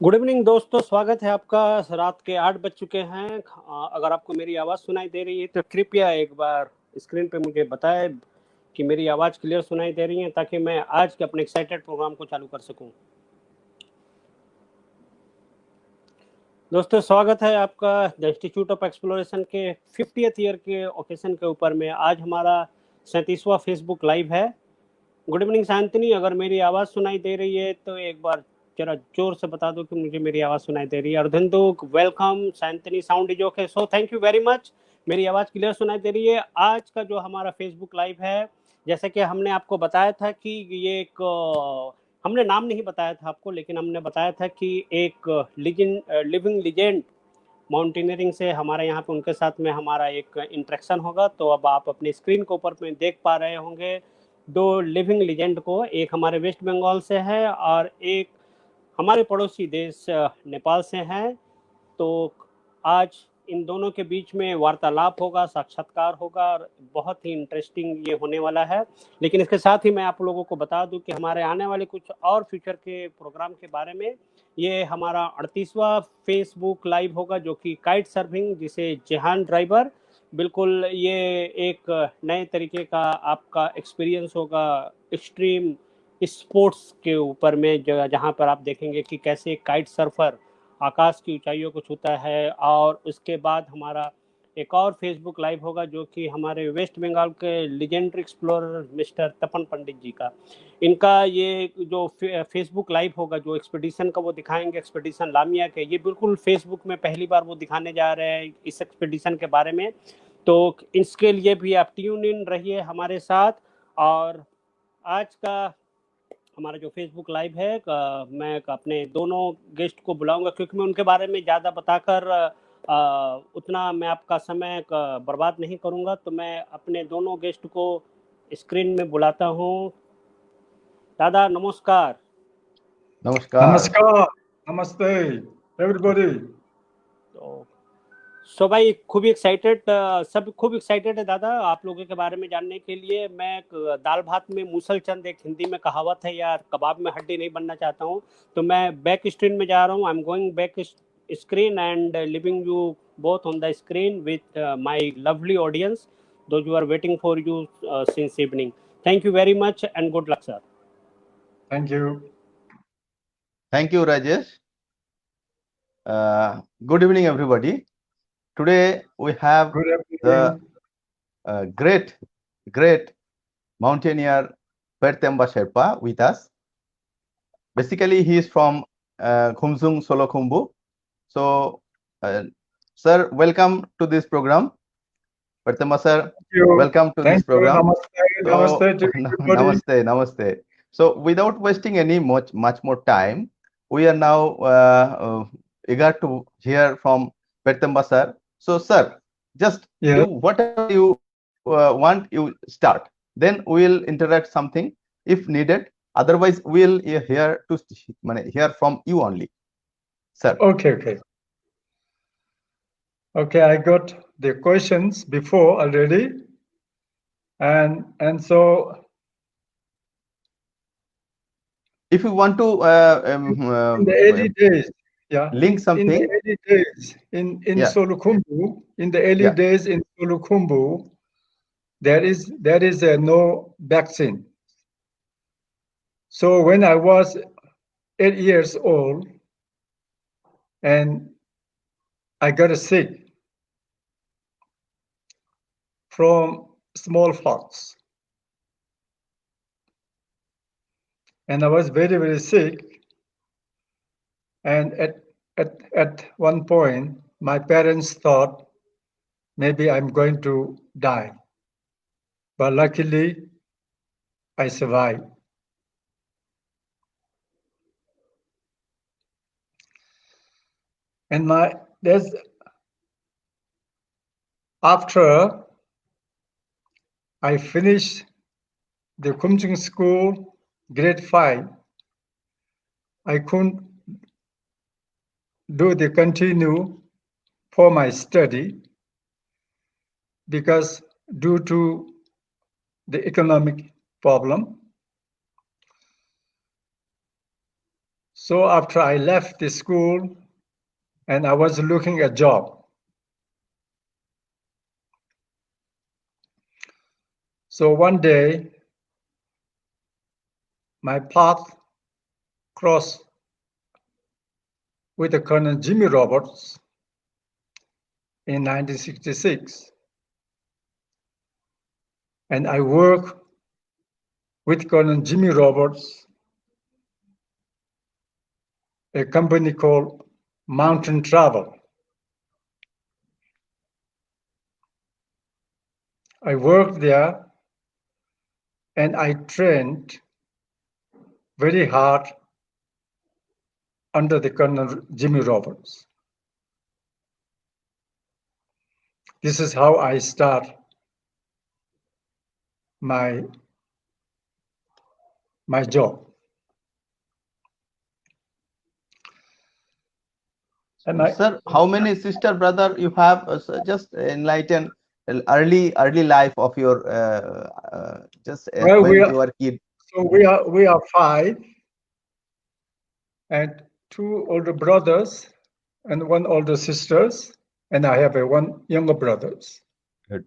Good evening दोस्तों, स्वागत है आपका। रात के 8 बज चुके हैं। अगर आपको मेरी आवाज़ सुनाई दे रही है तो कृपया एक बार स्क्रीन पे मुझे बताएं कि मेरी आवाज़ क्लियर सुनाई दे रही है, ताकि मैं आज के अपने एक्साइटेड प्रोग्राम को चालू कर सकूं। दोस्तों, स्वागत है आपका द इंस्टीट्यूट ऑफ एक्सप्लोरेशन के 50th ईयर के ओकेशन के ऊपर में। आज हमारा 37वां फेसबुक लाइव है। गुड इवनिंग शांतिनी, अगर मेरी आवाज़ सुनाई दे रही है तो एक बार जरा जोर से बता दो कि मुझे मेरी आवाज़ सुनाई दे रही है। अर्धनदुक, welcome. Shantini, sound is okay, so thank you very much. मेरी आवाज़ क्लियर सुनाई दे रही है। आज का जो हमारा फेसबुक लाइव है, जैसे कि हमने आपको बताया था कि ये एक हमने नाम नहीं बताया था आपको, लेकिन हमने बताया था कि एक लिविंग लीजेंड माउंटेनियरिंग से हमारे यहाँ पे उनके साथ में हमारा एक इंटरेक्शन होगा। तो अब आप अपनी स्क्रीन के ऊपर में देख पा रहे होंगे दो लिविंग लीजेंड को। एक हमारे वेस्ट बंगाल से है और एक हमारे पड़ोसी देश नेपाल से हैं। तो आज इन दोनों के बीच में वार्तालाप होगा, साक्षात्कार होगा और बहुत ही इंटरेस्टिंग ये होने वाला है। लेकिन इसके साथ ही मैं आप लोगों को बता दूं कि हमारे आने वाले कुछ और फ्यूचर के प्रोग्राम के बारे में। ये हमारा 38वां फेसबुक लाइव होगा, जो कि काइट सर्फिंग, जिसे जेहान ड्राइवर, बिल्कुल ये एक नए तरीके का आपका एक्सपीरियंस होगा एक्सट्रीम स्पोर्ट्स के ऊपर में, जहाँ पर आप देखेंगे कि कैसे काइट सर्फर आकाश की ऊंचाइयों को छूता है। और उसके बाद हमारा एक और फेसबुक लाइव होगा, जो कि हमारे वेस्ट बंगाल के लेजेंडरी एक्सप्लोरर मिस्टर तपन पंडित जी का। इनका ये जो फेसबुक लाइव होगा, जो एक्सपीडिशन का वो दिखाएंगे, एक्सपीडिशन लामिया के, ये बिल्कुल फेसबुक में पहली बार वो दिखाने जा रहे हैं इस एक्सपीडिशन के बारे में। तो इसके लिए भी आप ट्यून इन रहिए हमारे साथ। और आज का हमारा जो फेसबुक लाइव है, मैं अपने दोनों गेस्ट को बुलाऊंगा, क्योंकि मैं उनके बारे में ज़्यादा बताकर उतना मैं आपका समय बर्बाद नहीं करूंगा। तो मैं अपने दोनों गेस्ट को स्क्रीन में बुलाता हूं। दादा नमस्कार। नमस्कार। नमस्कार, नमस्ते एवरीबॉडी। तो सो भाई, खूब एक्साइटेड, सब खूब एक्साइटेड है दादा आप लोगों के बारे में जानने के लिए। मैं दाल भात में मूसल चंद, एक हिंदी में कहावत है यार, कबाब में हड्डी नहीं बनना चाहता हूँ। तो मैं बैक स्क्रीन में जा रहा हूँ। I am going back screen and living you both on the screen with my lovely audience, those who are waiting for you since evening. Thank you very much and good luck, sir. Thank you. Thank you, Rajesh. Good evening, everybody. Today we have Good the evening. great mountaineer Pertemba Sherpa with us. Basically, he is from Khumsung Solokhumbu. So, sir, welcome to this program. Pertemba sir, Thank you. welcome to Thank this you. program. Namaste. Namaste to everybody. Namaste, namaste. So, without wasting any much more time, we are now eager to hear from Pertemba sir. So, sir, just Yeah. you whatever you want, you start. Then we will interact something if needed. Otherwise, we will hear from you only, sir. Okay. Okay, I got the questions before already, and so If you want to in the early days, yeah, link something. in the early days in Yeah. Solukhumbu, in the early Yeah. days in Solukhumbu, there is no vaccine. So when I was 8 years old and I got sick from smallpox, and I was very sick. And at one point, my parents thought maybe I'm going to die, but luckily I survived. And after I finished the Kumching school, grade 5, I couldn't do the continue for my study because due to the economic problem. So after I left the school and I was looking at a job. So one day, my path crossed with the Colonel Jimmy Roberts in 1966. And I worked with Colonel Jimmy Roberts, a company called Mountain Travel. I worked there and I trained very hard under the Colonel Jimmy Roberts. This is how I start my job. And sir, how many sister brother you have? Sir, just enlighten early life of your just well, when you are kid. So we are 5, and 2 older brothers and 1 older sisters, and I have 1 younger brothers. Good.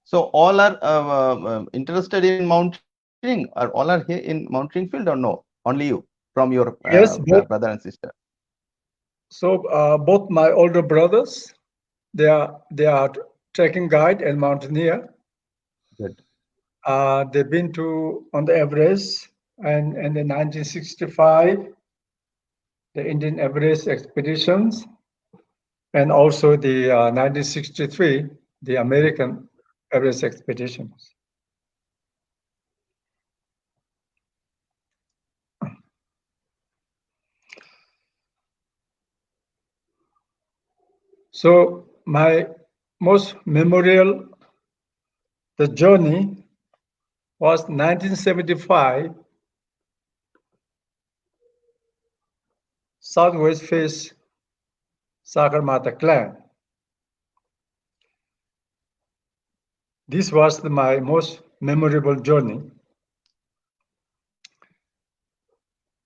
So all are interested in mountaineering, or all are here in mountaineering field, or no? Only you from your Yes, brother and sister. So both my older brothers, they are trekking guide and mountaineer. Good. They've been on the Everest, and in 1965, the Indian Everest expeditions, and also the 1963, the American Everest expeditions. So my most memorable the journey was 1975 Southwest Face Sagarmatha clan. This was my most memorable journey.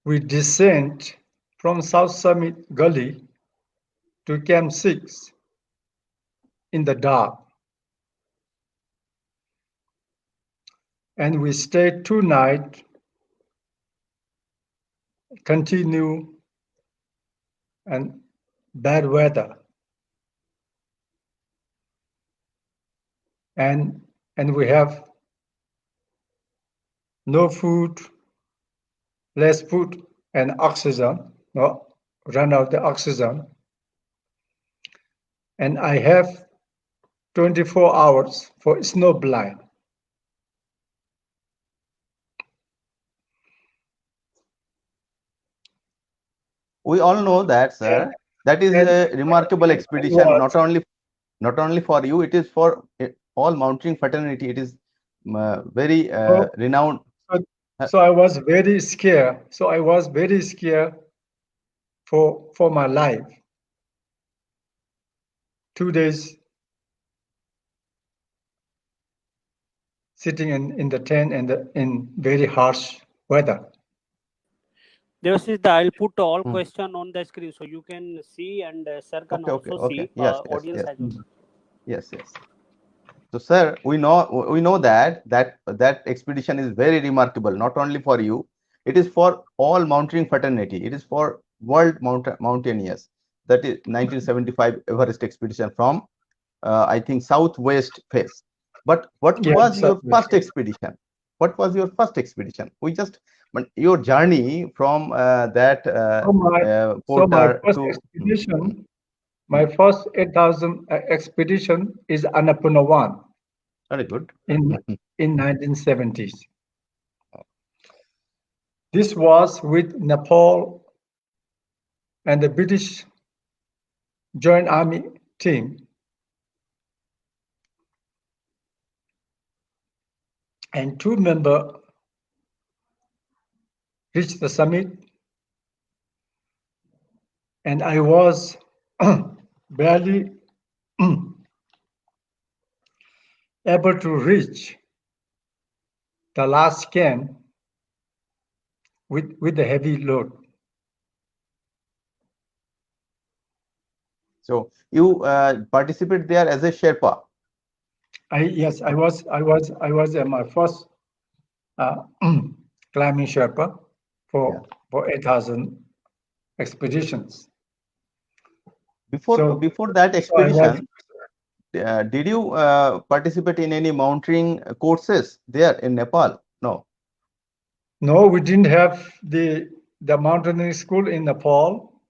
We descend from South Summit Gully to Camp 6 in the dark. And we stayed 2 nights, continue and bad weather. And we have no food, less food and oxygen, no, run out the oxygen. And I have 24 hours for snow blind. We all know that, sir. That is a remarkable expedition. Not only for you, it is for all mountaineering fraternity. It is very renowned. So I was very scared. So I was very scared for my life. 2 days sitting in the tent and in very harsh weather. I'll put all question on the screen so you can see, and sir can also see. Yes, Audience as well. Yes. So, sir, we know that expedition is very remarkable. Not only for you, it is for all mountaineering fraternity. It is for world mountaineers. That is 1975 Everest expedition from I think southwest face. But what was your first expedition? What was your first expedition? Your journey from that Porter to expedition. My first 8,000 expedition is Annapurna 1. Very good. In 1970s. This was with Nepal and the British Joint Army team. And 2 members reached the summit, and I was barely able to reach the last camp with the heavy load. So you participate there as a Sherpa. Yes, I was my first climbing Sherpa for 8,000 expeditions. Before that expedition, did you participate in any mountaineering courses there in Nepal? No. No, we didn't have the mountaineering school in Nepal,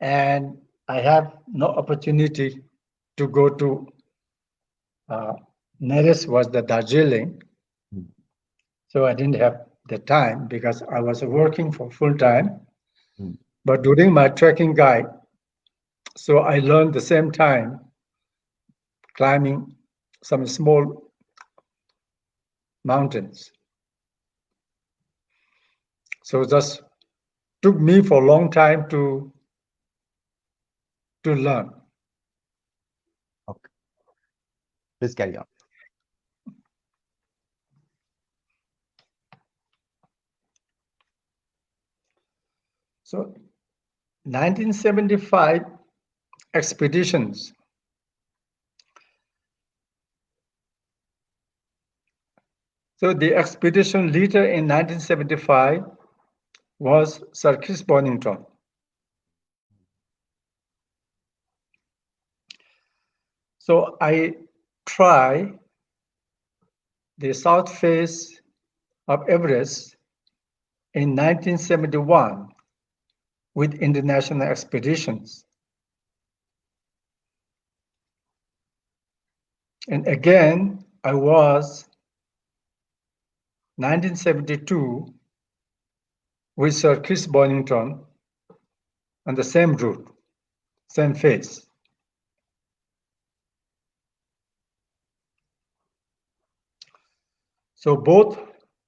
and I have no opportunity to go to nearest was the Darjeeling. So I didn't have the time because I was working for full time. But during my trekking guide, so I learned the same time climbing some small mountains. So it just took me for a long time to learn. Okay. Please carry on. So 1975 expeditions. So the expedition leader in 1975 was Sir Chris Bonington. So I try the south face of Everest in 1971 with international expeditions. And again, I was 1972 with Sir Chris Bonington on the same route, same face. So both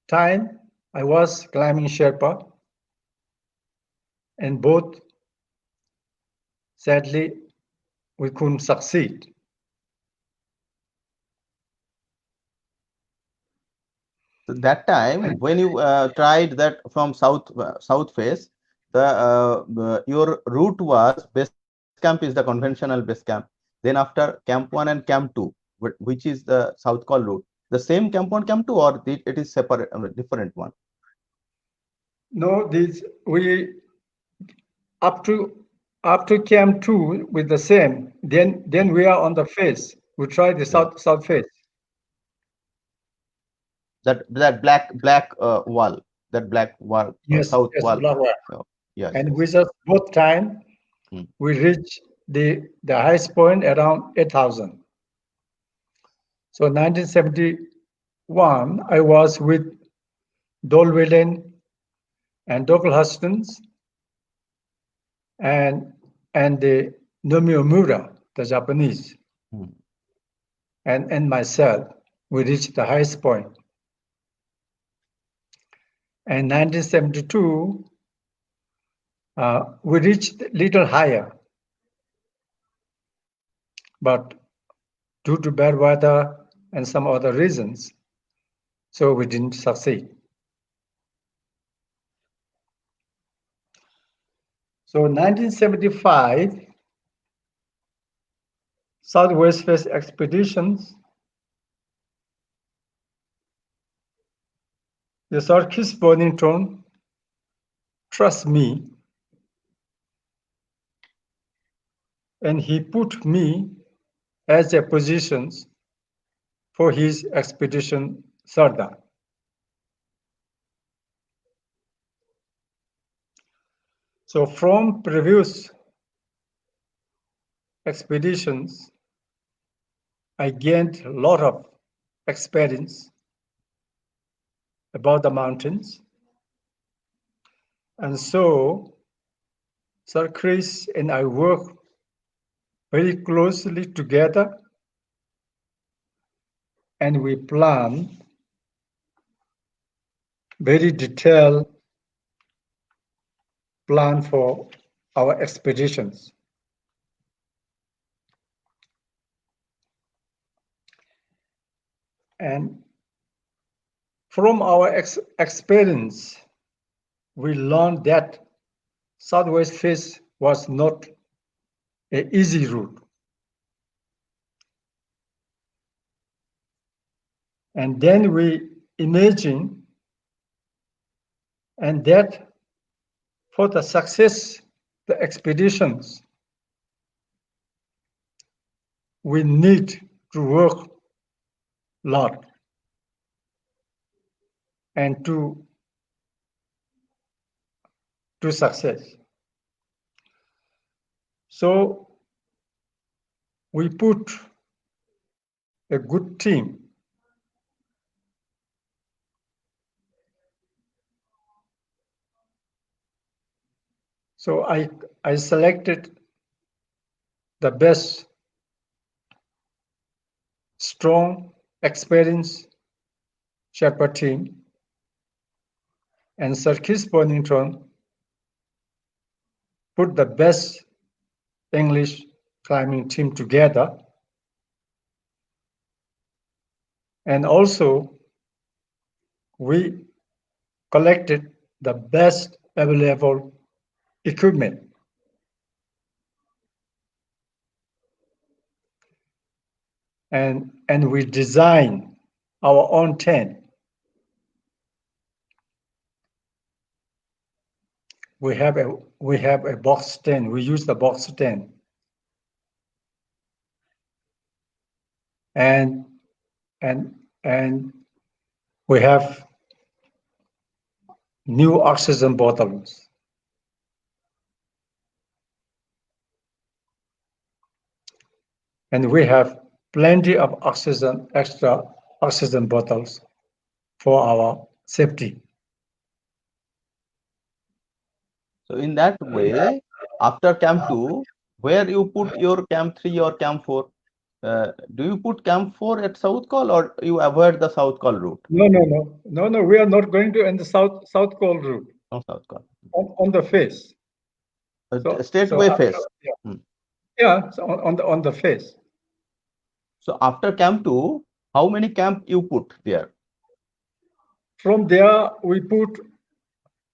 time I was climbing Sherpa, and both, sadly, we couldn't succeed. So that time when you tried that from south face, your route was base camp is the conventional base camp. Then after camp 1 and camp 2, which is the south call route, the same camp 1, camp 2, or it is separate, different one? No, we up to camp 2 with the same. Then we are on the face. We try the south face. That black wall, that black wall, Yes, south yes, wall. black wall. Yes. And we just both time we reach the highest point around 8,000. So 1971, I was with Dole Whelan and Douglas Hustons and the Nomi Omura, the Japanese, and myself. We reached the highest point. And 1972, we reached a little higher, but due to bad weather and some other reasons, so we didn't succeed. So 1975, Southwest Face expeditions, the Sir Chris Bonington trust me, and he put me as a positions for his expedition Sardar. So from previous expeditions, I gained a lot of experience about the mountains. And so Sir Chris and I work very closely together, and we plan very detailed plan for our expeditions. And From our experience, we learned that southwest face was not an easy route. And then we imagine and that for the success the expeditions, we need to work a lot and to success. So we put a good team. So I selected the best, strong, experienced Sherpa team, and Sir Chris Bonington put the best English climbing team together. And also, we collected the best available equipment. And we design our own tent. We have a box tent. We use the box tent. And we have new oxygen bottles. And we have plenty of oxygen, extra oxygen bottles for our safety. So in that way, after Camp 2, where you put your Camp 3 or Camp 4? Do you put Camp 4 at South Col or you avoid the South Col route? No. We are not going to end the South Col route. No South Col. On the face. Straightway face. Yeah, so on the face. So after Camp 2, how many camp you put there? From there, we put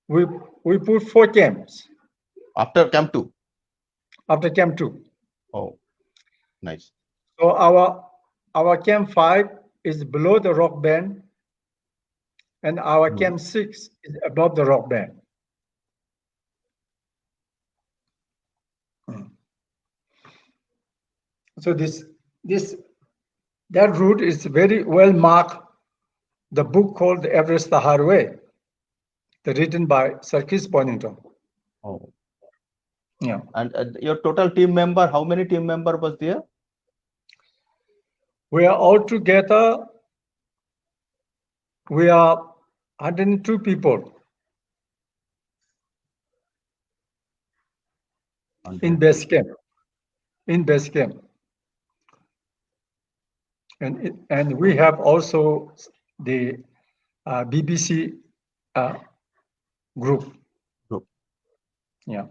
4 camps. After Camp 2? After Camp 2. Oh, nice. So our Camp 5 is below the rock band, and our Camp 6 is above the rock band. So that route is very well marked. The book called Everest the Hard Way, written by Sir Chris Bonington. Oh. Yeah. And your total team member, how many team member was there? We are all together. We are 102 people in base camp. And we have also the BBC group. Yeah.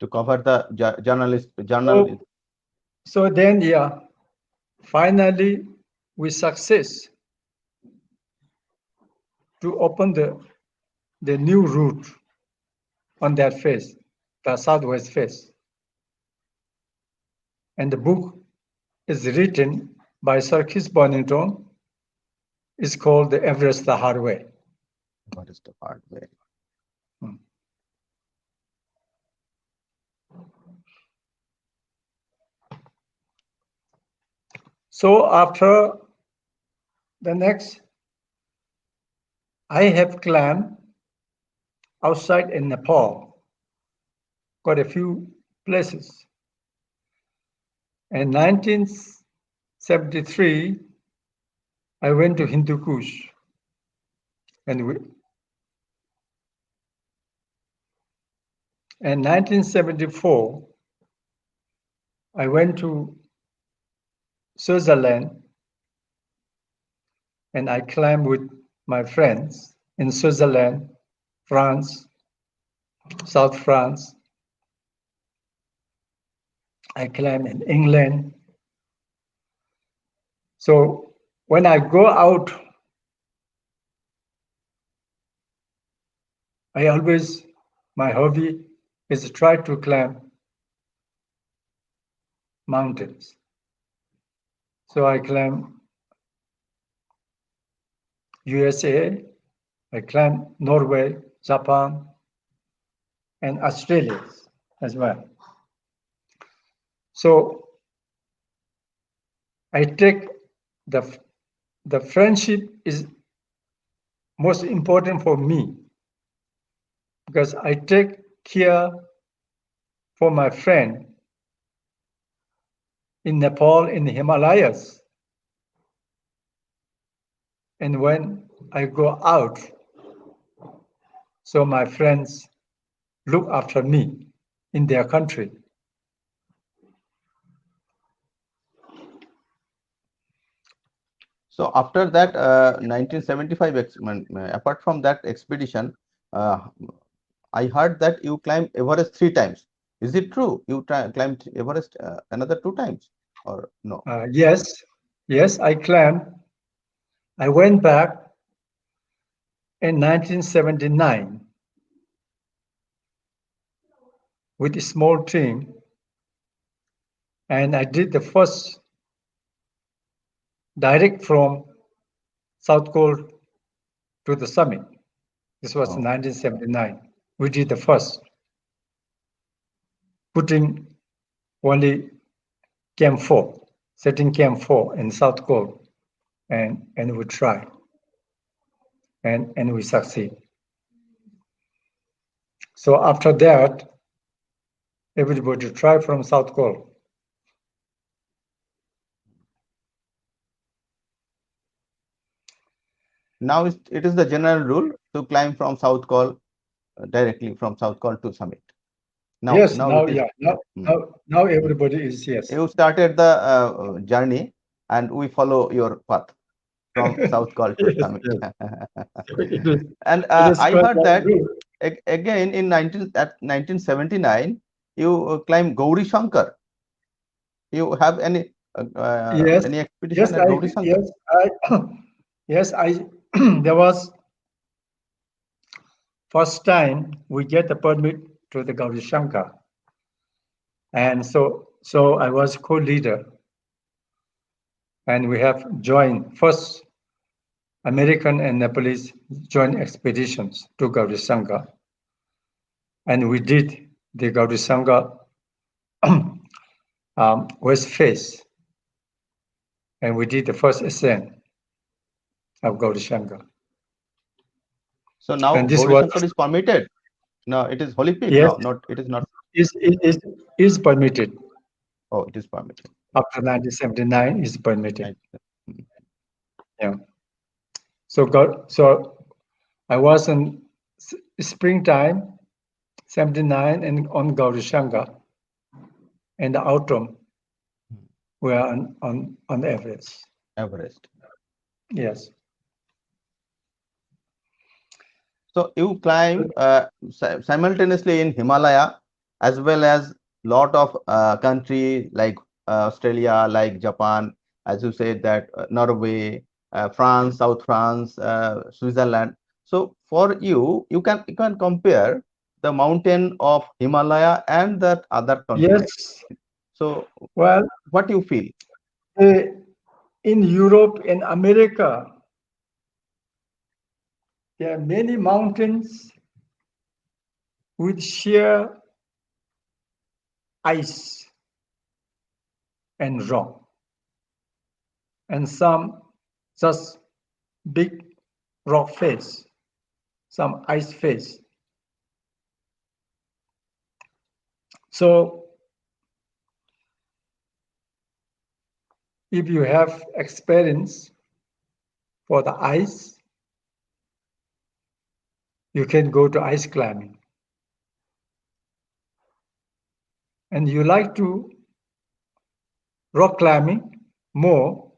To cover the journalist. So then, yeah, finally we success to open the new route on that face, the southwest face. And the book is written by Sir Chris Bonington. It's called the Everest the Hard Way. What is the hard way? So after the next, I have climbed outside in Nepal, quite a few places. In 1973, I went to Hindu Kush, and in 1974, I went to Switzerland, and I climbed with my friends in Switzerland, France, South France. I climbed in England. So when I go out my hobby is to try to climb mountains. So I climb USA, I climb Norway, Japan, and Australia as well. So I take the friendship is most important for me because I take care for my friend in Nepal, in the Himalayas. And when I go out, so my friends look after me in their country. So after that 1975, apart from that expedition, I heard that you climbed Everest 3 times. Is it true? You climbed Everest another 2 times, or no? Yes, I climbed. I went back in 1979 with a small team, and I did the first direct from South Col to the summit. This was 1979. We did the first, putting only Camp 4, setting Camp 4 in South Col, and we try, and we succeed. So after that, everybody try from South Col. Now it is the general rule to climb from South Col directly from South Col to summit. Now everybody is, yes. You started the journey, and we follow your path from South Col to summit. And I heard that again in 1979 you climbed Gauri Shankar. You have any expedition at Gauri Shankar? Yes, I there was first time we get the permit to the Gauri Shankar, and so I was co-leader, and we have joined first American and Nepalese joint expeditions to Gauri Shankar, and we did the Gauri Shankar west face, and we did the first ascent of Gauri Shankar. So now Gauri Shankar is permitted. No, it is holy peak now. Not it is not. Is permitted. Oh, it is permitted. After 1979 is permitted. Yeah. So I was in springtime 79 and on Gauri Shankar, and the autumn we are on Everest. Everest. Yes. So you climb simultaneously in Himalaya as well as lot of country like Australia, like Japan, as you said that Norway, France, South France, Switzerland. So for you can compare the mountain of Himalaya and that other continent. Yes. So well, what you feel? In Europe and America, there are many mountains with sheer ice and rock, and some just big rock face, some ice face. So if you have experience for the ice, you can go to ice climbing. And you like to rock climbing more,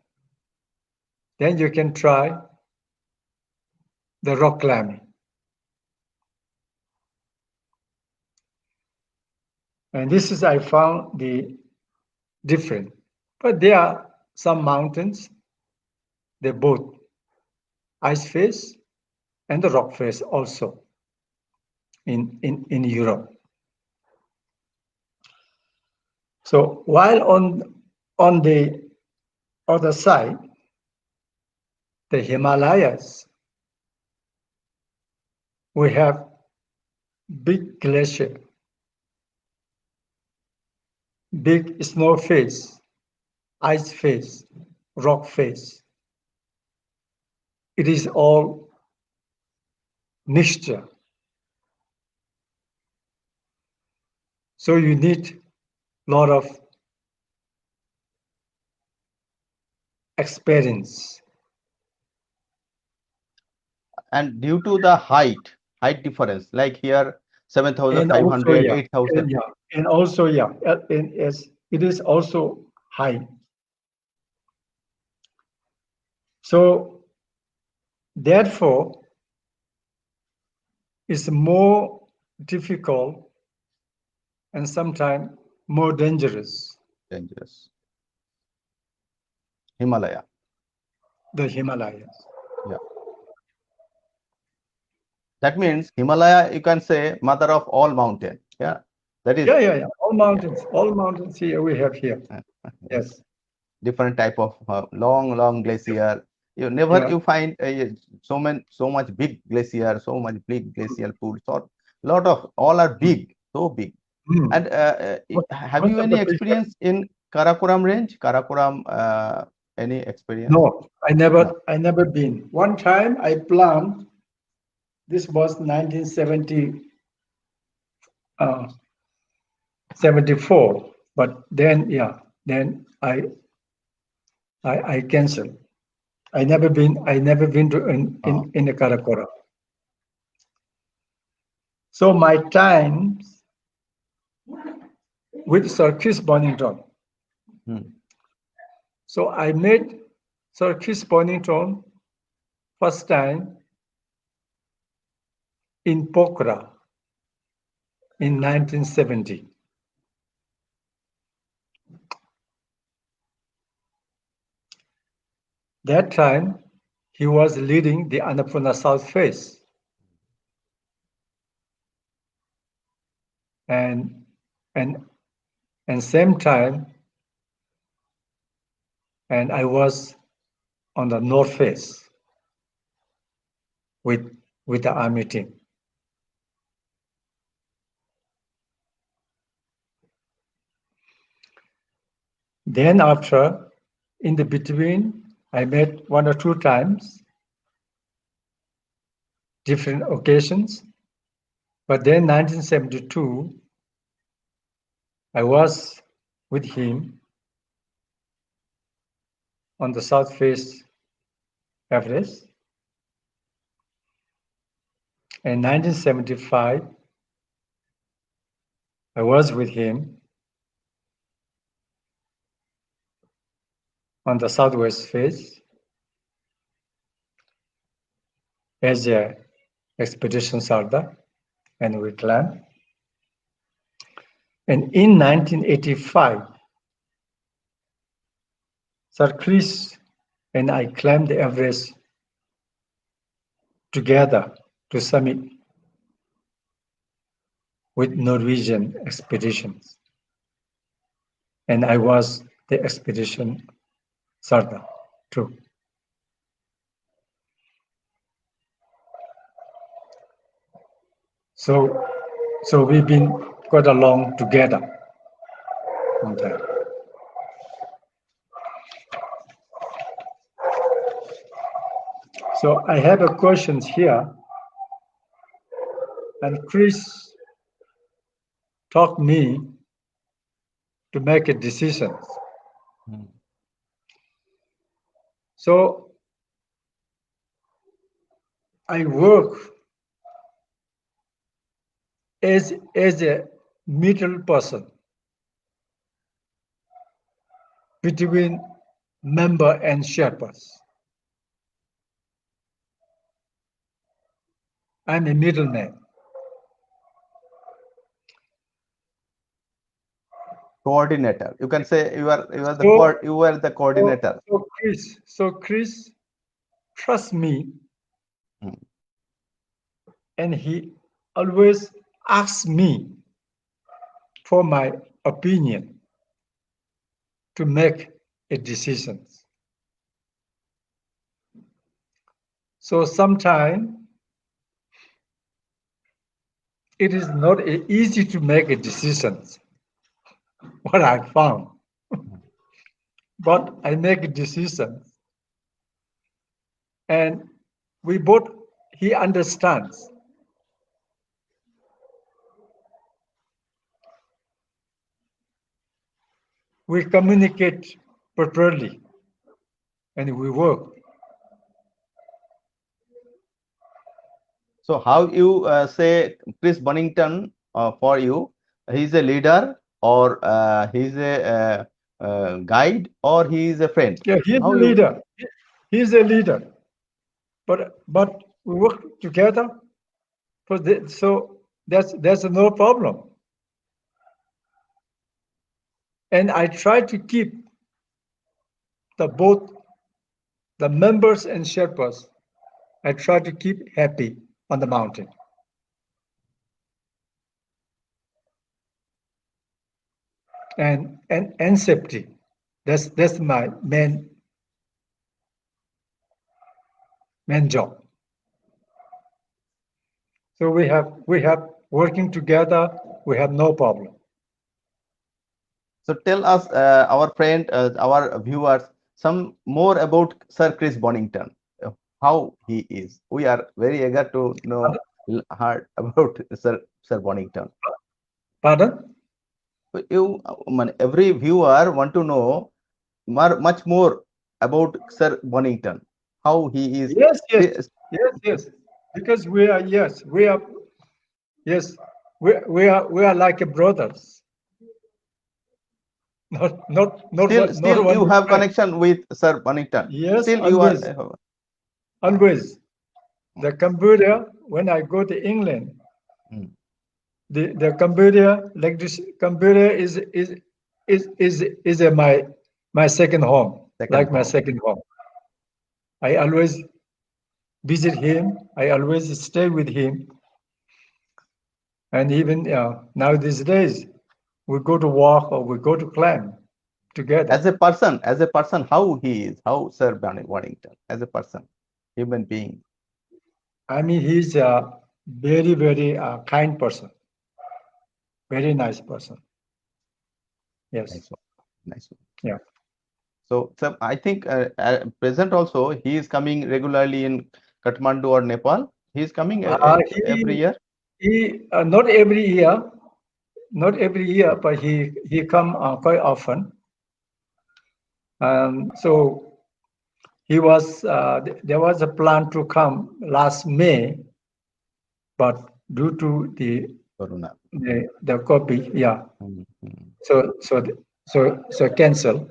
then you can try the rock climbing. And this is, I found the different. But there are some mountains, they're both ice face and the rock face also. in Europe. So while on the other side, the Himalayas, we have big glacier, big snow face, ice face, rock face. It is all mixture. So you need a lot of experience. And due to the height difference, like here And also, 7,500, yeah, 8,000. and also, yeah, and yes, it is also high. So therefore, it's more difficult and sometimes more dangerous, Dangerous. Himalaya. the Himalayas. Yeah. That means Himalaya, you can say, mother of all mountain. Yeah. That is. Yeah. All mountains here we have here. Yes. Different type of long glacier. You find so much big glacier, so much big glacial pools. So lot of all are big, so big. And have you any experience in Karakoram range? Karakoram, any experience? No, I never been. One time I planned. This was 1970. 74, but then I canceled. I never been to in the Karakora. So my times with Sir Chris Bonington. So I met Sir Chris Bonington first time in Pokhara in 1970. That time, he was leading the Annapurna South Face. And same time, and I was on the North Face with the army team. Then after, in the between, I met 1 or 2 times, different occasions. But then 1972, I was with him on the South Face Everest. In 1975, I was with him on the Southwest Face as a expedition Sarda, and we climbed. And in 1985, Sir Chris and I climbed the Everest together to summit with Norwegian expeditions. And I was the expedition Sarda too. So we've been quite along together on that. So I have a questions here, and Chris taught me to make a decision. So I work as a middle person between member and Sherpas. I'm a middleman. Coordinator. You can say you are the coordinator. So Chris trusts me, and he always asks me for my opinion to make a decision. So sometimes it is not easy to make a decision, what I found. But I make a decision. And we both, he understands. We communicate properly and we work. So how you say Chris Bonington for you? He's a leader, or he's a guide, or he is a friend? Yeah, he's How a you? leader. He's a leader. But we work together. So there's no problem. And I try to keep both the members and Sherpas. I try to keep happy on the mountain. And safety. That's my main job. So we have working together. We have no problem. So tell us, our friend, our viewers, some more about Sir Chris Bonington. How he is. We are very eager to know hard about Sir Bonington. Pardon? You, every viewer want to know much more about Sir Bonington. How he is. Yes. Because we are like a brothers. Not Still you have connection with Sir Bonington. Yes, still always. You are always. The Cambodia, when I go to England, the Cambodia, like this Cambodia is my second home, my second home. I always visit him. I always stay with him. And even now these days, we go to walk or we go to climb together. As a person, how he is, how Sir Bonington, as a person, human being. I mean, he's a very, very kind person. Very nice person. Yes. Nice one. Yeah. So I think present also he is coming regularly in Kathmandu or Nepal. He is coming every year. He not every year, but he come quite often. So he was there was a plan to come last May, but due to the Corona, the copy, yeah. So cancel.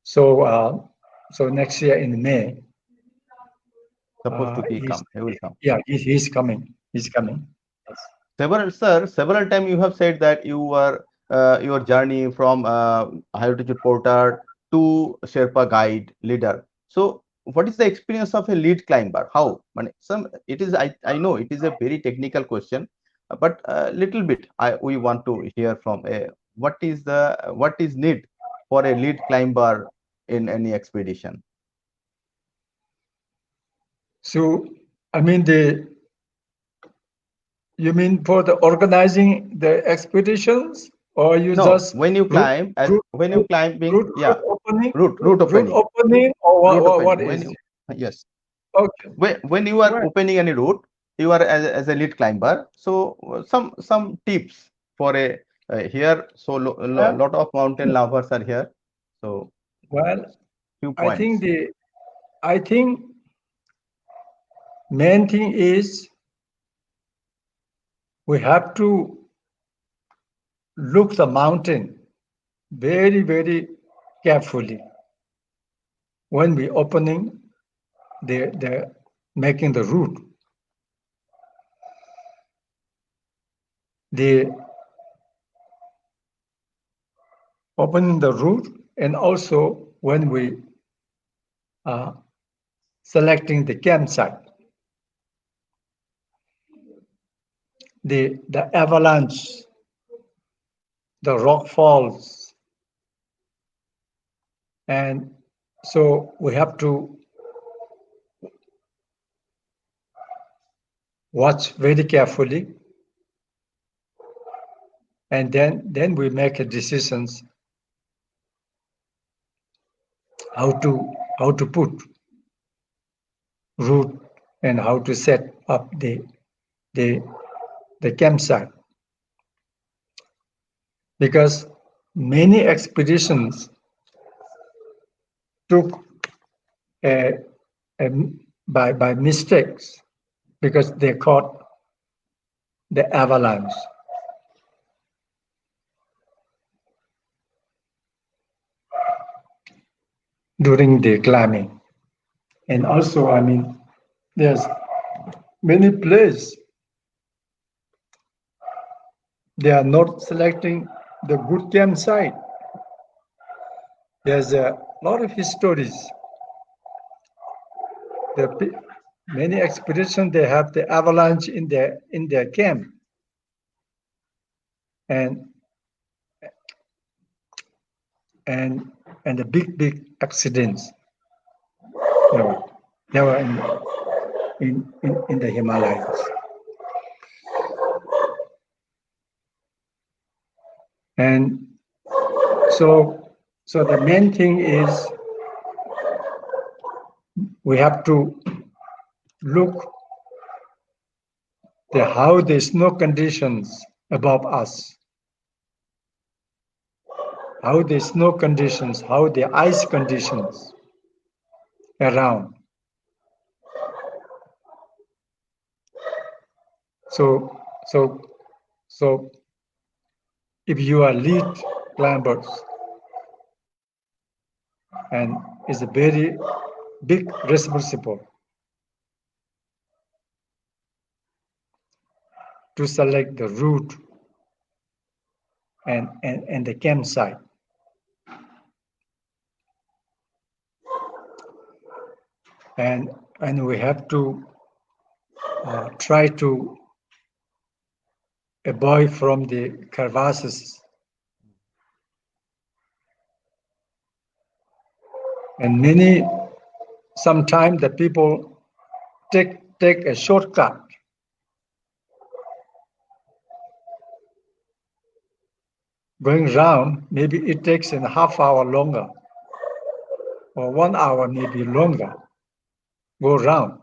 So next year in May. Supposed to come. He will come. Yeah, he's coming. He's coming. Yes. Several times you have said that you were your journey from high altitude porter to Sherpa guide leader. So what is the experience of a lead climber? How? It is. I know it is a very technical question, but a little bit we want to hear from what is need for a lead climber in any expedition. So I mean you mean for the organizing the expeditions, or you just when you climb route opening, or what is? Yes. Okay. When you are opening any route, you are as a lead climber. So some tips for a here. So lot of mountain lovers are here. So few points. I think main thing is we have to look the mountain very, very carefully when we opening the making the route. The opening the route, and also when we selecting the campsite. the avalanche, the rock falls, and so we have to watch very carefully, and then we make a decisions how to put route and how to set up the campsite, because many expeditions took by mistakes because they caught the avalanche. During the climbing. And also, I mean, there's many places they are not selecting the good campsite. There's a lot of histories. Many expeditions they have the avalanche in their camp, and the big accidents. They were in the Himalayas. And so the main thing is we have to look how the snow conditions above us, how the snow conditions, how the ice conditions around. So if you are lead climbers, and it's a very big responsibility to select the route and the campsite. And we have to try to avoid from the crevasses. And sometimes the people take a shortcut. Going round, maybe it takes a half hour longer, or 1 hour maybe longer, go round.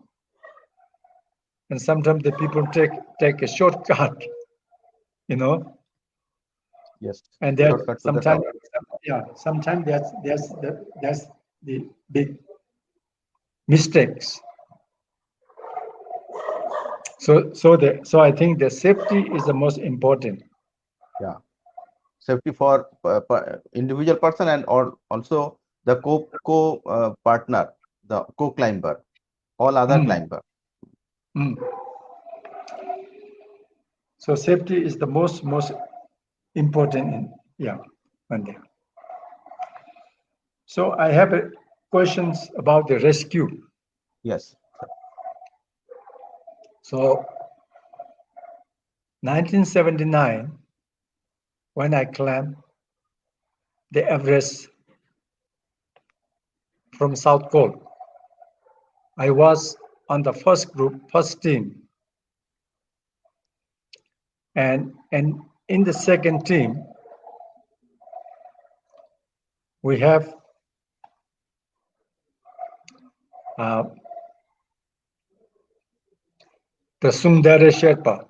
And sometimes the people take a shortcut, Yes. And then sometimes that's the big mistakes. So I think the safety is the most important. Yeah, safety for individual person and also the partner, the co-climber, all other climber. So safety is the most important. One day. So I have questions about the rescue. Yes. So 1979, when I climbed the Everest from South Col, I was on the first team. And in the second team, we have the Sundara Sherpa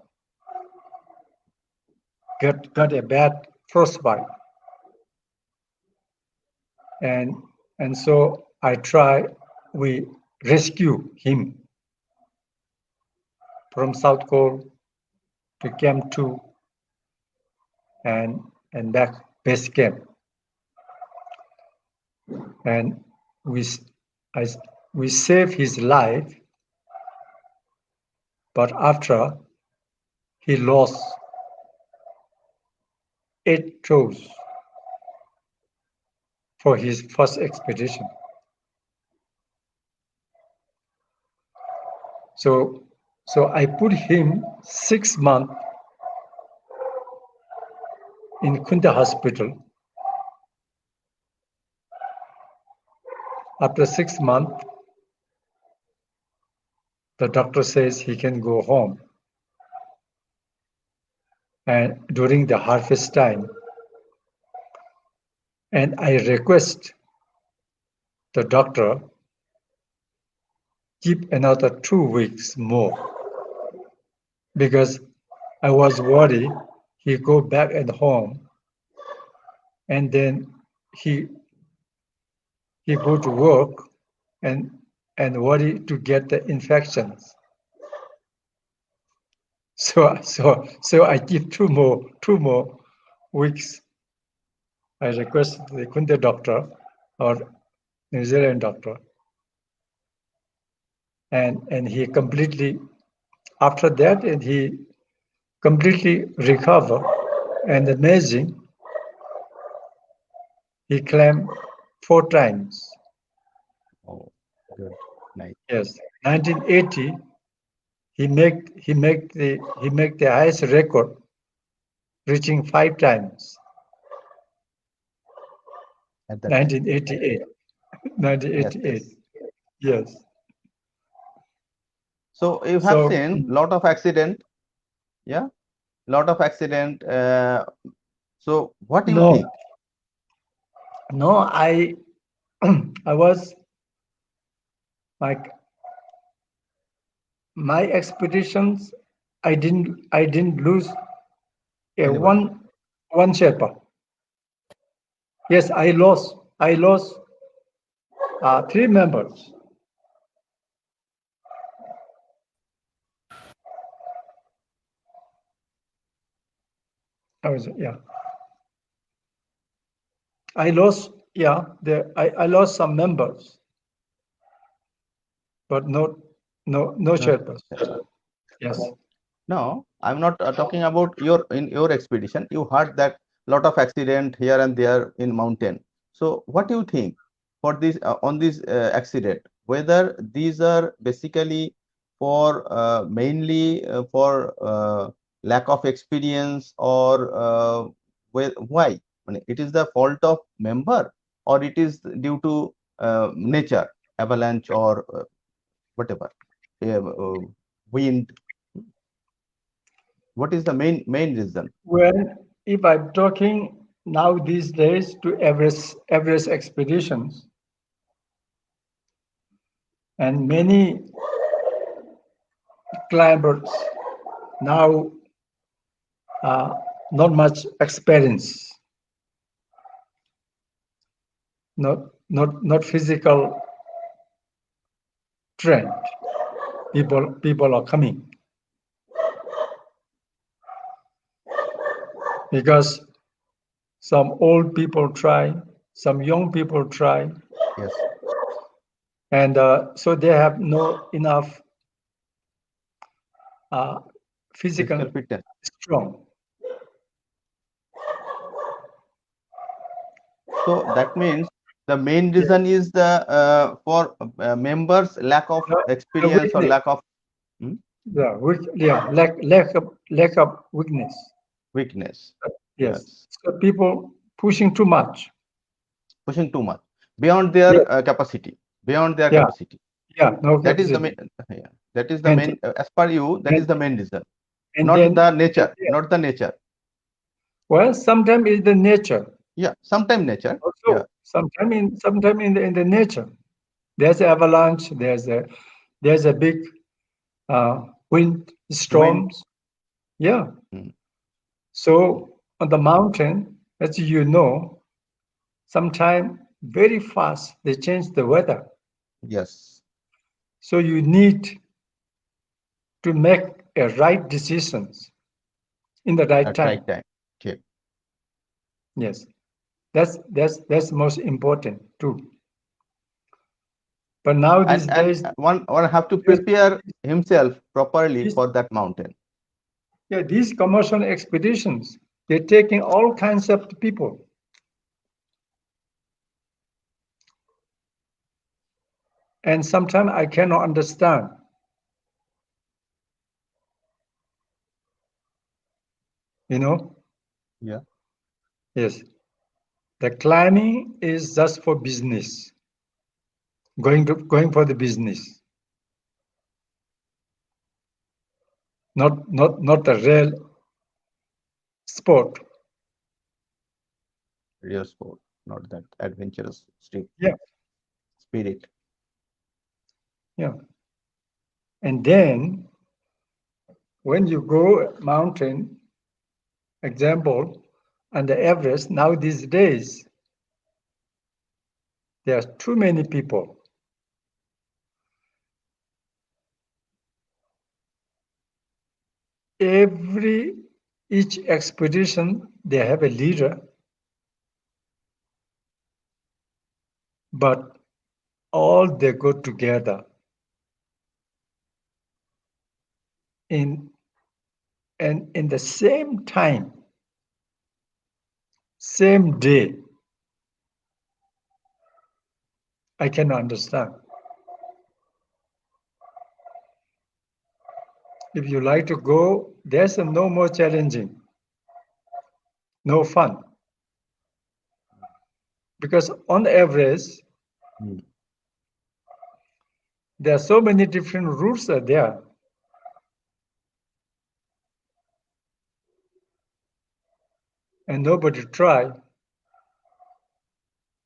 got a bad frostbite. And so we rescue him from South Col to Camp 2 and back base camp. And we save his life, but after he lost 8 toes for his first expedition. So I put him 6 months in Kunta Hospital. After 6 months, the doctor says he can go home. And during the harvest time, and I request the doctor keep another 2 weeks more because I was worried he go back at home and then he go to work and worry to get the infections. So I give 2 more weeks. I request the Kunta doctor or New Zealand doctor, and he completely after that, and he completely recover, and amazing. He claimed 4 times. Oh, good. Nice. Yes, 1980. He make the highest record, reaching 5 times. At that time. 1988. 1988. Yes. So you have seen lot of accident, yeah, lot of accident. So what do you think? No, I I was like my expeditions. I didn't lose a Anybody? one Sherpa. Yes, I lost 3 members. I lost I lost some members, but no Sherpas. Sherpa. Yes. No, I'm not talking about your expedition. You heard that lot of accident here and there in mountain. So what do you think for this on this accident? Whether these are basically for mainly for lack of experience or why? I mean, it is the fault of member or it is due to nature, avalanche or whatever, wind. What is the main reason? Well, if I'm talking now these days to Everest expeditions, and many climbers now not much experience, not physical trend. People are coming because some old people try, some young people try. Yes. And so they have no enough physical fitness. strong. So that means the main reason is the for members lack of experience or lack of Lack of weakness. weakness. Yes. So people pushing too much. Pushing too much beyond their capacity. Beyond their capacity. Yeah. No That capacity. is the main. That is the main. As per you, that is the main reason. Not then, the nature. Not the nature. Well, sometimes it's the nature. Yeah. Sometimes nature. Also, yeah. Sometimes in the nature, there's an avalanche. There's a big wind storms. Yeah. So on the mountain, as you know, sometimes very fast they change the weather. Yes. So you need to make a right decisions in the right time. Right time. Okay. Yes, that's most important too. But now these days, one have to prepare himself properly for that mountain. Yeah, these commercial expeditions, they're taking all kinds of people. And sometimes I cannot understand. You know? Yeah. Yes. The climbing is just for business. Going for the business. Not the real sport. Real sport, not that adventurous Yeah. spirit. Yeah. And then when you go mountain, example, and the Everest, now these days, there are too many people. Each expedition, they have a leader, but all they go together in the same time, same day. I can understand. If you like to go, there's no more challenging, no fun. Because on average, there are so many different routes are there. And nobody try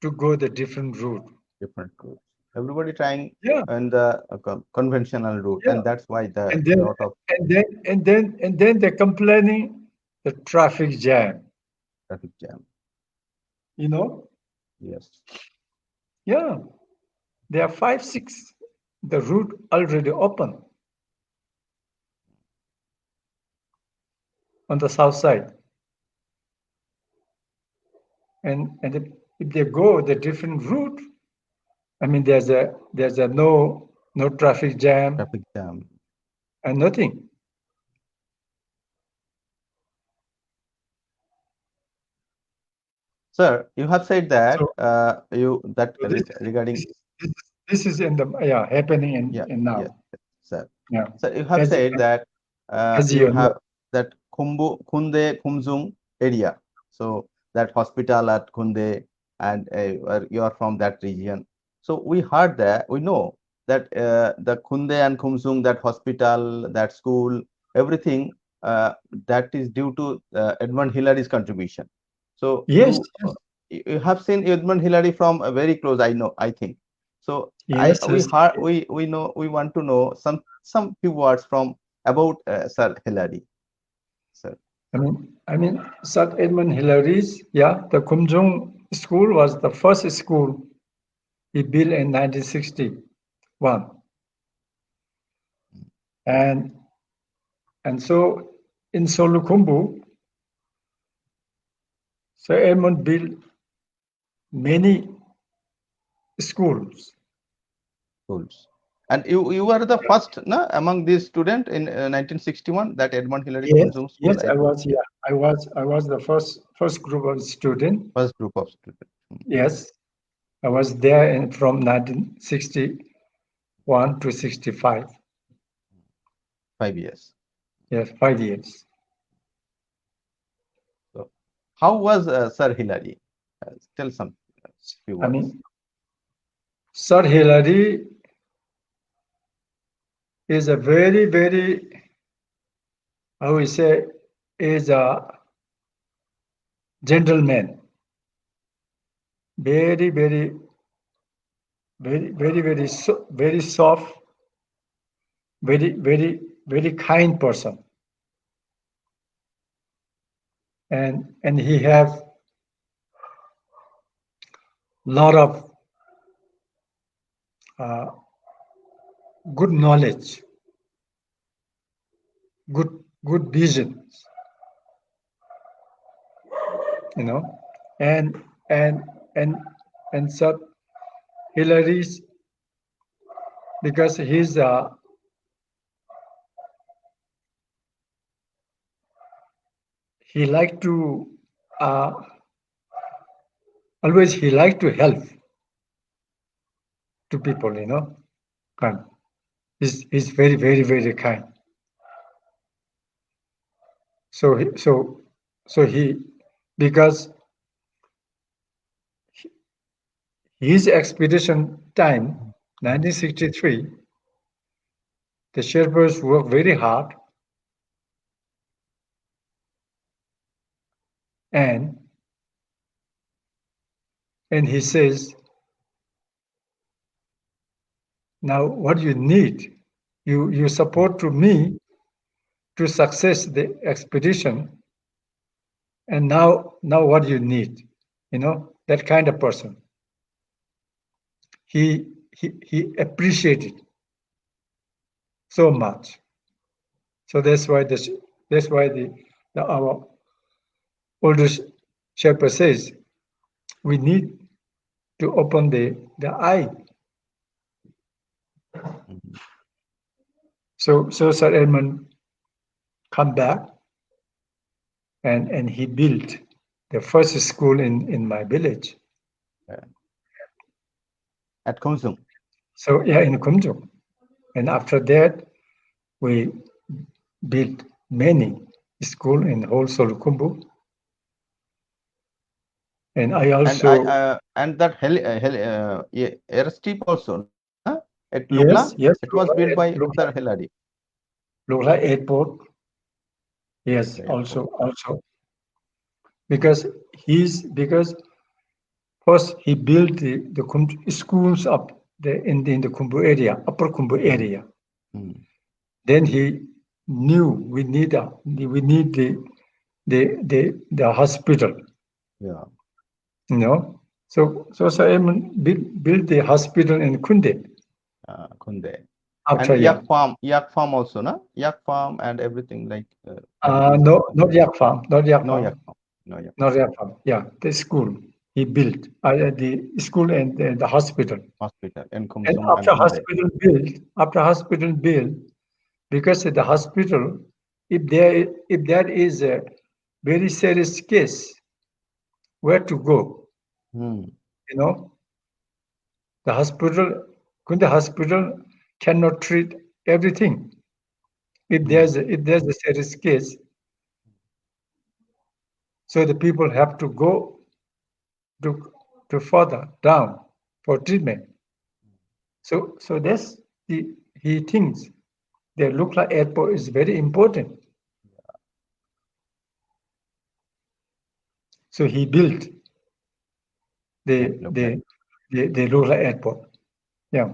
to go the different route. Different routes. Everybody trying Yeah. in the conventional route, Yeah. and that's why the And then, lot of and then they're complaining the traffic jam. traffic jam. You know? Yes. Yeah. There are 5, 6. The route already open on the south side. And if they go the different route, I mean, there's a no traffic jam Traffic jam. and nothing. Sir, you have said that So regarding this is in the happening in now. yeah, sir. Yeah. So you have said that as you you have know. that Khunde Khumzung area. So that hospital at Khunde, and you are from that region. So we heard that, we know that the Khunde and Khumzung, that hospital, that school, everything that is due to Edmund Hillary's contribution. So Yes, you have seen Edmund Hillary from very close, I know, I think. So yes, we yes. heard, we know, we want to know some few words from about Sir Hillary, sir. I mean, Sir Edmund Hillary's, the Kumjung school was the first school he built in 1961. And so in Solukhumbu, Sir Edmund built many schools. Schools. And you were the first, no, among these students in 1961, that Edmund Hillary Khumzung school. Yes, I was. Yeah, I was the first group of students. First group of students. Yes, I was there from 1961 to 65. 5 years. Yes, 5 years. So how was Sir Hillary? Tell some few words. I mean, Sir Hillary is a very, very, how we say, is a gentleman. Very, very, very, very, very, very soft, very, very, very kind person. And he have lot of good knowledge, good vision, you know, and Sir Hillary's, because he's he like to always he like to help to people, you know. Kind. He's very, very, very kind. So he because his expedition time, 1963, the Sherpas worked very hard, and he says, now what you need, you support to me to success the expedition, and now what you need, that kind of person. He appreciated so much. So that's why our older Sherpa says we need to open the eye. So Sir Edmund come back, and he built the first school in my village. At Kumsung. So in Kumsung, and after that we built many school in whole Solukhumbu. And I also and that airstrip also, huh? At yes, Lugla, yes, it was built by Lugla, Sir Heladi. Lugla Airport. Yes, also because first he built the schools up in the Kumbu area, upper Kumbu area. Then he knew we need the hospital. Yeah. So Sir Edmund built the hospital in Kunde. Kunde. After And yak farm also, no? Yak farm and everything like. No, not yak farm, not yak No farm. yak farm. No yak. Not yak farm. Yeah, the school he built, the school and the hospital. Hospital in Kumsung And after hospital built, because the hospital, if there is a very serious case, where to go? The hospital, Kunde hospital cannot treat everything. If there's a serious case, so the people have to go to further down for treatment. So that's he thinks the Lukla airport is very important. So he built the Lukla airport. Yeah.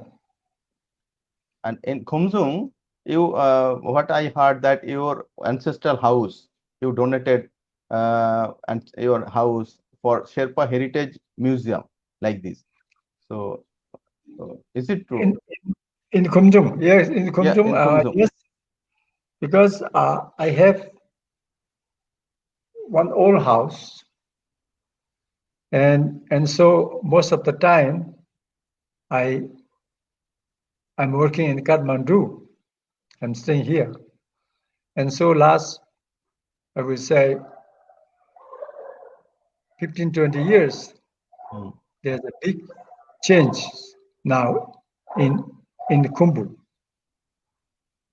And in Kumsung, you what I heard that your ancestral house you donated and your house for Sherpa Heritage Museum like this. So is it true? In Kumsung, yes, in Kumsung, in Kumsung. yes, because I have one old house, and so most of the time I'm working in Kathmandu. I'm staying here, and so last, I would say, 15-20 years, there's a big change now in Kumbu,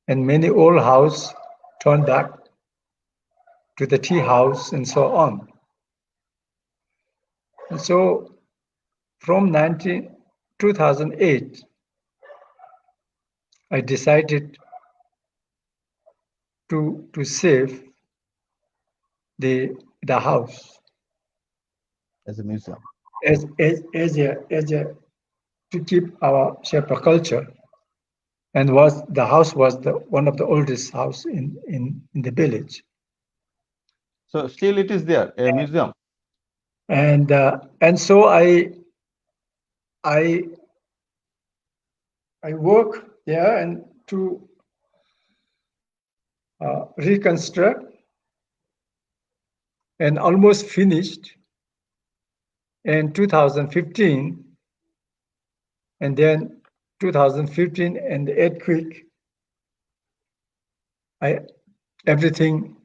and many old house turned back to the tea house and so on. And so from 2008, I decided to save the house as a museum, as a to keep our Sherpa culture, and the house was one of the oldest house in the village. So still it is there, a museum. And so I work there and to reconstruct, and almost finished in 2015, and then 2015 and the earthquake, everything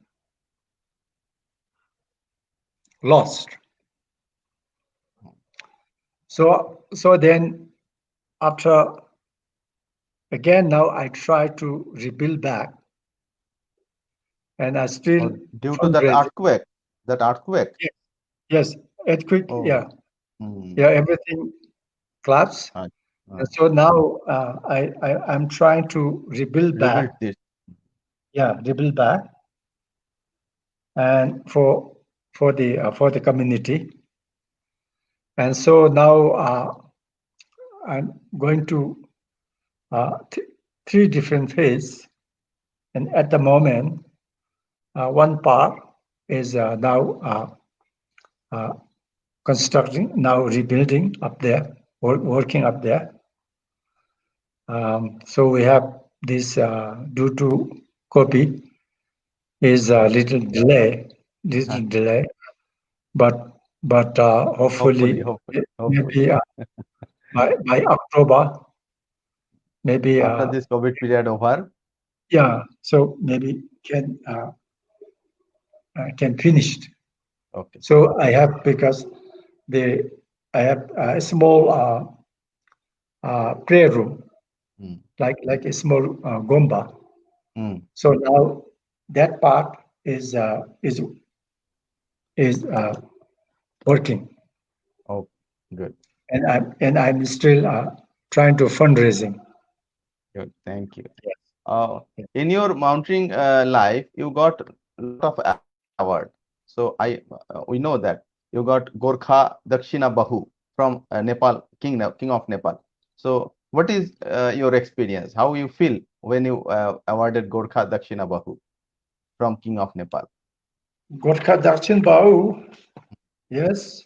lost. So then after, again, now I try to rebuild back, and I still due to that earthquake. Yes, earthquake. Oh. Yeah, everything collapsed. And so now I'm trying to rebuild back. this. Yeah, rebuild back, and for the community. And so now I'm going to three different phases. And at the moment, one part is now constructing, now rebuilding up there, working up there. So we have this due to COVID is a little delay, but hopefully maybe by October, maybe after this COVID period over. Yeah, so maybe can finish. Okay. So I have because I have a small prayer room, like a small gomba. So now that part is working. Oh, good. And I'm still trying to fundraising. Good. Thank you. In your mountaineering life, you got a lot of award. So we know that you got Gorkha Dakshina Bahu from Nepal, King of Nepal. So what is your experience? How you feel when you awarded Gorkha Dakshina Bahu from King of Nepal? Gorkha Dakshina Bahu, yes.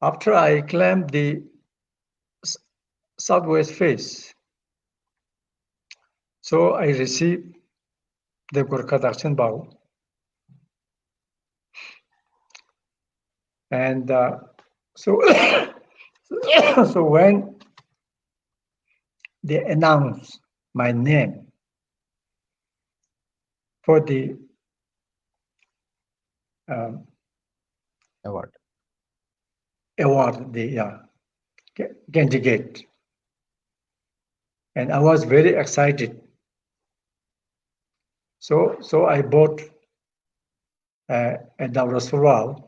After I climbed the southwest face, so I received the Gorkha Dakshina Bahu. And so, so when they announced my name for the Award, the candidate, and I was very excited. So I bought a Dawra,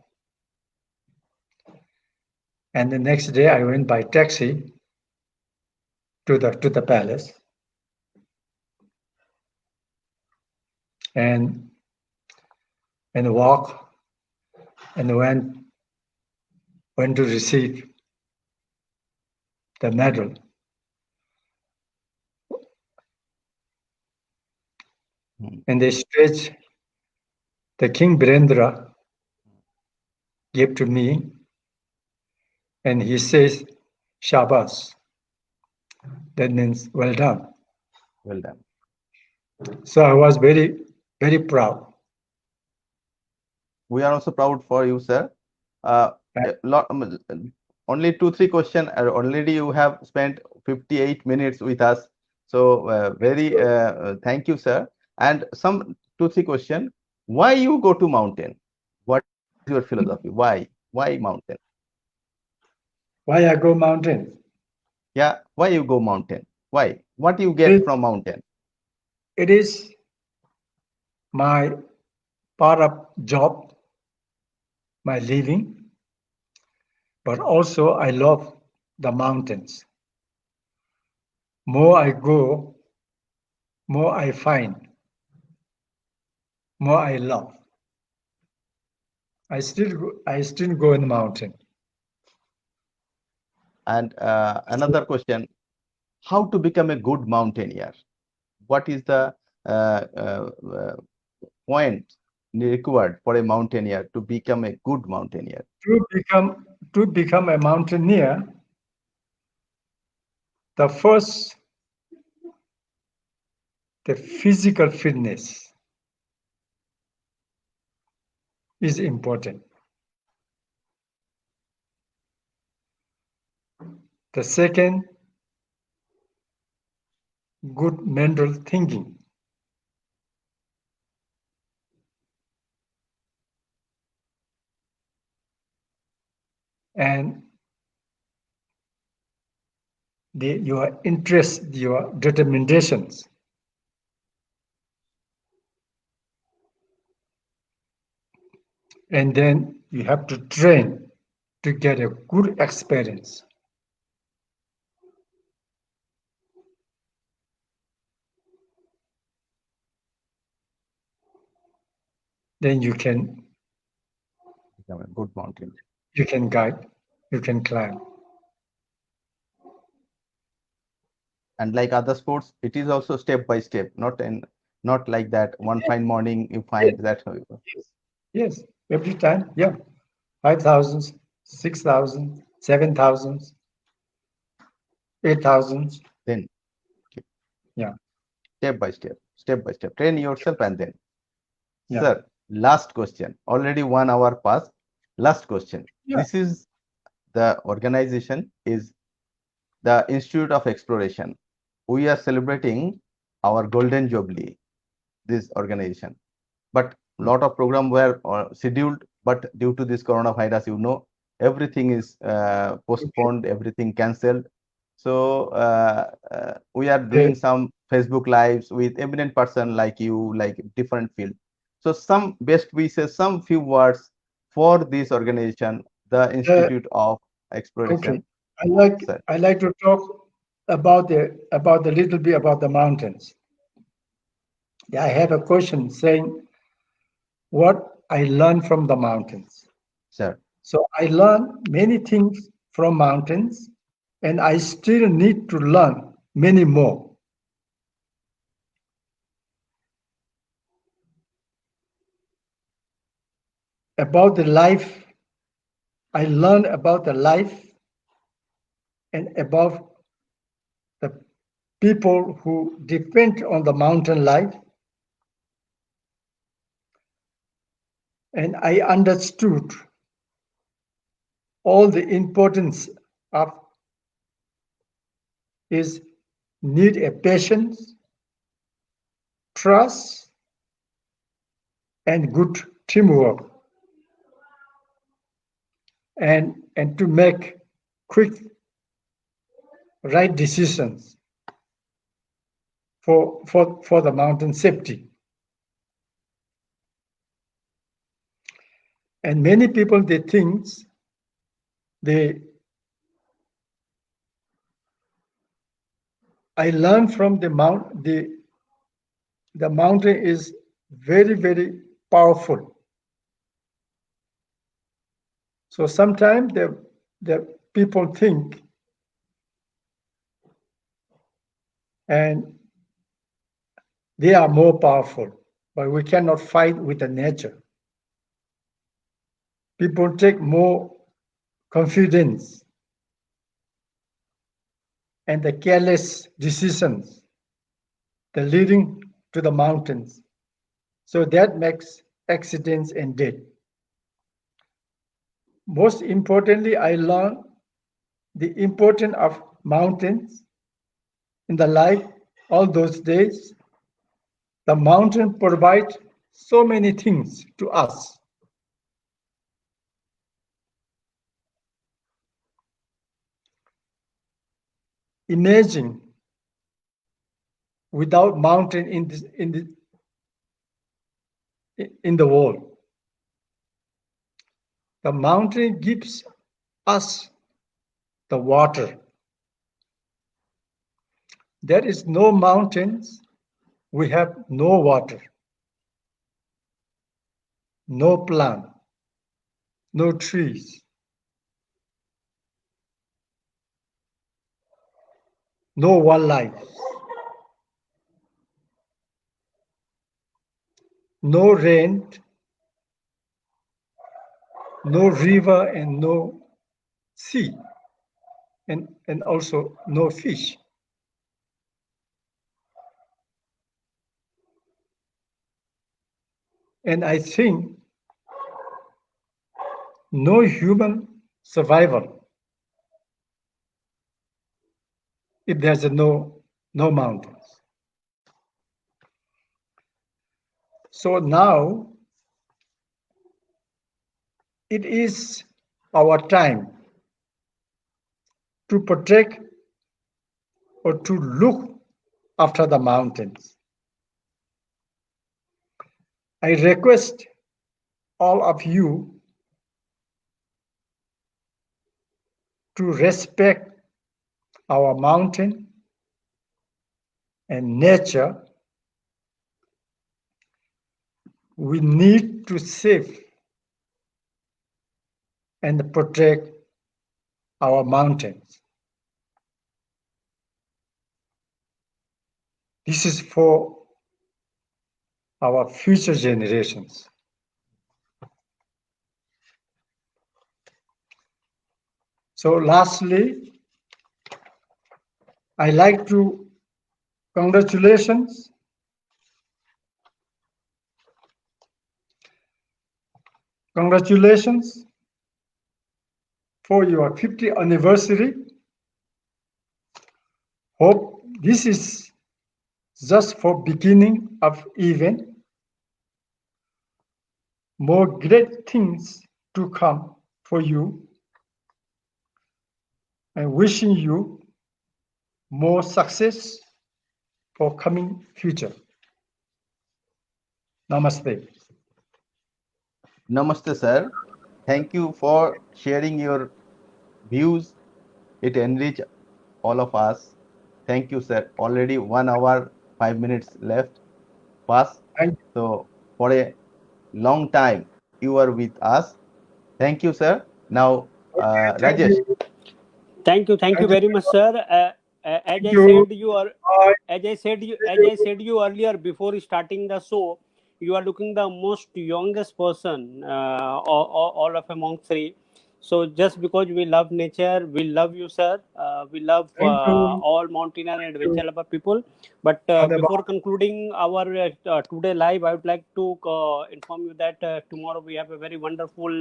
and the next day I went by taxi to the palace, and walk and went to receive the medal. And the stage the King Birendra gave to me, and he says, Shabas. That means well done. Well done. So I was very, very proud. We are also proud for you, sir. Only 2-3 questions. Already you have spent 58 minutes with us. So very thank you, sir. And some 2-3 questions. Why you go to mountain? What is your philosophy? Why mountain? Why I go mountain? Yeah, why you go mountain? Why? What you get from mountain? It is my part of job, my living, but also I love the mountains. More I go, more I find, more I love. I still go in the mountain. And another question: how to become a good mountaineer? What is the point required for a mountaineer to become a good mountaineer? To become a mountaineer, the first, the physical fitness is important. The second, good mental thinking. And your interest, your determinations. And then you have to train to get a good experience. Then you can become a good mountain. you can guide, you can climb. And like other sports, it is also step by step, not like that one fine morning you find that. Yes, every time, yeah. 5,000, 6,000, 7,000, 8,000. Then Yeah. step by step, train yourself and then. Yeah. Sir, last question. Already 1 hour passed. Last question. Yeah. This is the organization is the Institute of Exploration. We are celebrating our golden jubilee, this organization. But a lot of programs were scheduled, but due to this coronavirus, everything is postponed, everything cancelled. So we are doing some Facebook lives with eminent person like you, like different field. So some best wishes, some few words for this organization, the Institute of Exploration. Okay, I like to talk about the little bit about the mountains. Yeah, I have a question saying what I learned from the mountains. Sir. So I learned many things from mountains, and I still need to learn many more. About the life, I learned about the life and about the people who depend on the mountain life. And I understood all the importance of is need a patience, trust, and good teamwork, and to make quick, right decisions for the mountain safety. And many people they think I learned from the mountain is very, very powerful. So sometimes the people think and they are more powerful, but we cannot fight with the nature. People take more confidence and the careless decisions, the leading to the mountains. So that makes accidents and death. Most importantly, I learned the importance of mountains in the life all those days. The mountain provides so many things to us. Imagine without mountain in the world. The mountain gives us the water. There is no mountains, we have no water, no plant, no trees, no wildlife, no rain, no river, and no sea, and also no fish. And I think no human survival if there's no mountains. So now it is our time to protect or to look after the mountains. I request all of you to respect our mountain and nature, we need to save and protect our mountains. This is for our future generations. So lastly, I like to congratulations for your 50th anniversary. Hope this is just for beginning of event. More great things to come for you, and wishing you more success for coming future. Namaste. Namaste, sir. Thank you for sharing your views. It enrich all of us. Thank you, sir. Already 1 hour, 5 minutes left. Pass. Thank you. So for a long time, you are with us. Thank you, sir. Now, Thank Rajesh. you. Thank you very much, sir. As Thank I you. said, you are Bye. as I said you earlier before starting the show, you are looking the most youngest person all of among three. So just because we love nature, we love you, sir. We love Thank you. all mountaineer and Thank you. adventure lover people. But before concluding our today live, I would like to inform you that tomorrow we have a very wonderful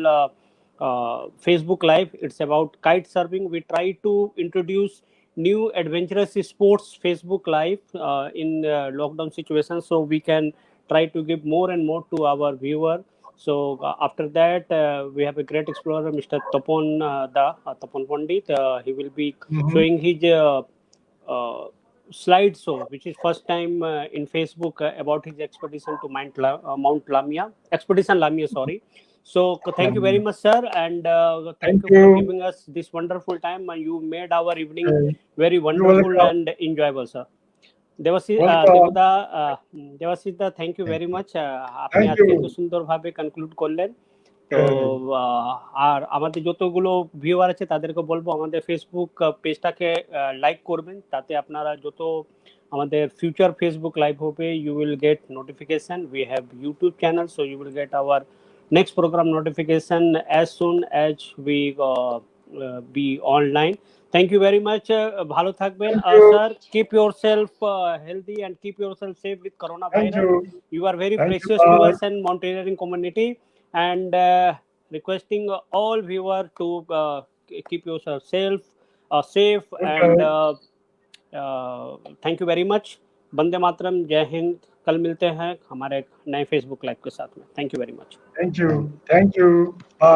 Facebook Live. It's about kite surfing. We try to introduce new adventurous sports Facebook Live in lockdown situations, so we can try to give more and more to our viewer. So after that, we have a great explorer, Mr. Tapon Pandit. He will be showing his slideshow, which is first time in Facebook about his expedition to Mount Lamia, expedition Lamia. Sorry. So thank you very much, sir, and thank Thank you for you. giving us this wonderful time. And you made our evening very You're wonderful welcome. and enjoyable, sir. Welcome. দেবাশিসদা thank you very much. আপনি Thank আজকে you. এত সুন্দরভাবে conclude করলেন। তো আর আমাদের যতগুলো viewer আছে তাদেরকে বলবো আমাদের ফেসবুক পেজটাকে লাইক করবেন, তাতে আপনারা যত আমাদের ফিউচার ফেসবুক লাইভ হবে you will get notification. We have YouTube channel, so you will get our next programme notification as soon as we be online. Thank you very much. ভালো থাকবেন Thank you. Sir. Keep yourself healthy and keep yourself safe with Thank coronavirus. you. You are very Thank you. precious to Bye. us and mountaineering community, and requesting all viewers to keep yourself safe and thank you very much. Vande Mataram, जय हिंद। कल मिलते हैं हमारे नए Facebook live के साथ में। Thank you very much. Thank you. Thank you. Bye.